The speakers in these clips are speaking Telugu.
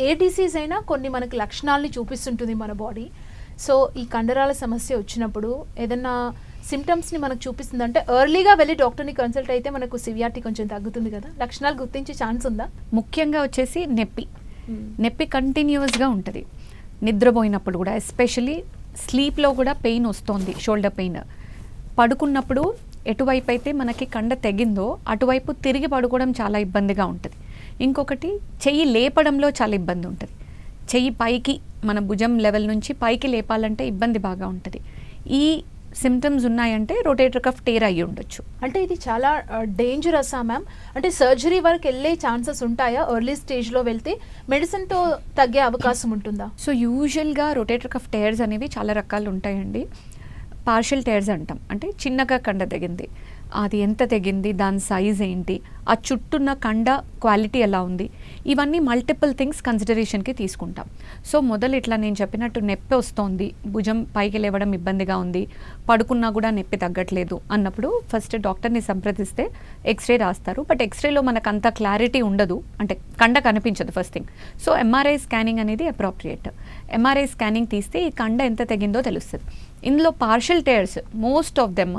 ఏ డిసీజ్ అయినా కొన్ని మనకి లక్షణాలని చూపిస్తుంటుంది మన బాడీ. సో ఈ కండరాల సమస్య వచ్చినప్పుడు ఏదన్నా సిమ్టమ్స్ని మనకు చూపిస్తుంది అంటే ఎర్లీగా వెళ్ళి డాక్టర్ని కన్సల్ట్ అయితే మనకు సివియారిటీ కొంచెం తగ్గుతుంది కదా, లక్షణాలు గుర్తించే ఛాన్స్ ఉందా? ముఖ్యంగా వచ్చేసి నొప్పి కంటిన్యూస్గా ఉంటుంది. నిద్రపోయినప్పుడు కూడా, ఎస్పెషలీ స్లీప్లో కూడా పెయిన్ వస్తుంది, షోల్డర్ పెయిన్. పడుకున్నప్పుడు ఎటువైపు అయితే మనకి కండ తెగిందో అటువైపు తిరిగి పడుకోవడం చాలా ఇబ్బందిగా ఉంటుంది. ఇంకొకటి చెయ్యి లేపడంలో చాలా ఇబ్బంది ఉంటుంది. చెయ్యి పైకి మన భుజం లెవెల్ నుంచి పైకి లేపాలంటే ఇబ్బంది బాగా ఉంటుంది. ఈ సిమ్టమ్స్ ఉన్నాయంటే రొటేటర్ కఫ్ టేర్ అయ్యి ఉండొచ్చు. అంటే ఇది చాలా డేంజరసా మ్యామ్? అంటే సర్జరీ వరకు వెళ్ళే ఛాన్సెస్ ఉంటాయా? ఎర్లీ స్టేజ్లో వెళ్తే మెడిసిన్తో తగ్గే అవకాశం ఉంటుందా? సో యూజువల్గా రొటేటర్ కఫ్ టేర్స్ అనేవి చాలా రకాలు ఉంటాయండి. పార్షియల్ టేర్స్ అంటాం, అంటే చిన్నగా కండ తెగింది, అది ఎంత తెగింది, దాని సైజ్ ఏంటి, ఆ చుట్టూన్న కండ క్వాలిటీ ఎలా ఉంది, ఇవన్నీ మల్టిపుల్ థింగ్స్ కన్సిడరేషన్కి తీసుకుంటాం. సో మొదలు ఇట్లా నేను చెప్పినట్టు నొప్పి వస్తోంది, భుజం పైకి లేవడం ఇబ్బందిగా ఉంది, పడుకున్నా కూడా నొప్పి తగ్గట్లేదు అన్నప్పుడు ఫస్ట్ డాక్టర్ని సంప్రదిస్తే ఎక్స్రే రాస్తారు. బట్ ఎక్స్రేలో మనకు అంత క్లారిటీ ఉండదు, అంటే కండ కనిపించదు first thing. So MRI scanning అనేది అప్రోప్రియేట్. ఎంఆర్ఐ స్కానింగ్ తీస్తే ఈ కండ ఎంత తెగిందో తెలుస్తుంది. ఇందులో partial tears most of them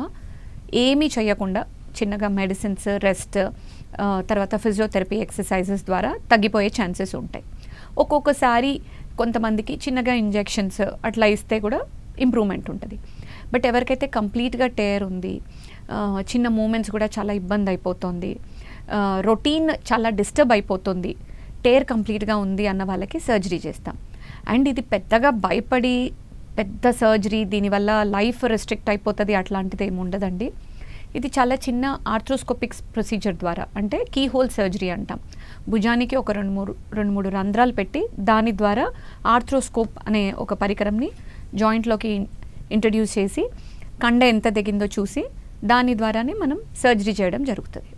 ఏమీ చేయకుండా చిన్నగా మెడిసిన్స్, రెస్ట్, తర్వాత ఫిజియోథెరపీ ఎక్సర్సైజెస్ ద్వారా తగ్గిపోయే ఛాన్సెస్ ఉంటాయి. ఒక్కొక్కసారి కొంతమందికి చిన్నగా ఇంజెక్షన్స్ అట్లా ఇస్తే కూడా ఇంప్రూవ్మెంట్ ఉంటుంది. బట్ ఎవరికైతే కంప్లీట్గా టేర్ ఉంది, చిన్న మూమెంట్స్ కూడా చాలా ఇబ్బంది అయిపోతుంది, రొటీన్ చాలా డిస్టర్బ్ అయిపోతుంది, టేర్ కంప్లీట్గా ఉంది అన్న వాళ్ళకి సర్జరీ చేస్తాం. అండ్ ఇది పెద్దగా భయపడి పెద్ద సర్జరీ, దీనివల్ల లైఫ్ రెస్ట్రిక్ట్ అయిపోతుంది అట్లాంటిది ఏమి ఉండదండి. ఇది చాలా చిన్న ఆర్థ్రోస్కోపిక్ ప్రొసీజర్ ద్వారా, అంటే కీ హోల్ సర్జరీ అంటాం. భుజానికి ఒక రెండు మూడు రంధ్రాలు పెట్టి దాని ద్వారా ఆర్థ్రోస్కోప్ అనే ఒక పరికరంని జాయింట్లోకి ఇంట్రడ్యూస్ చేసి కండ ఎంత దిగిందో చూసి దాని ద్వారానే మనం సర్జరీ చేయడం జరుగుతుంది.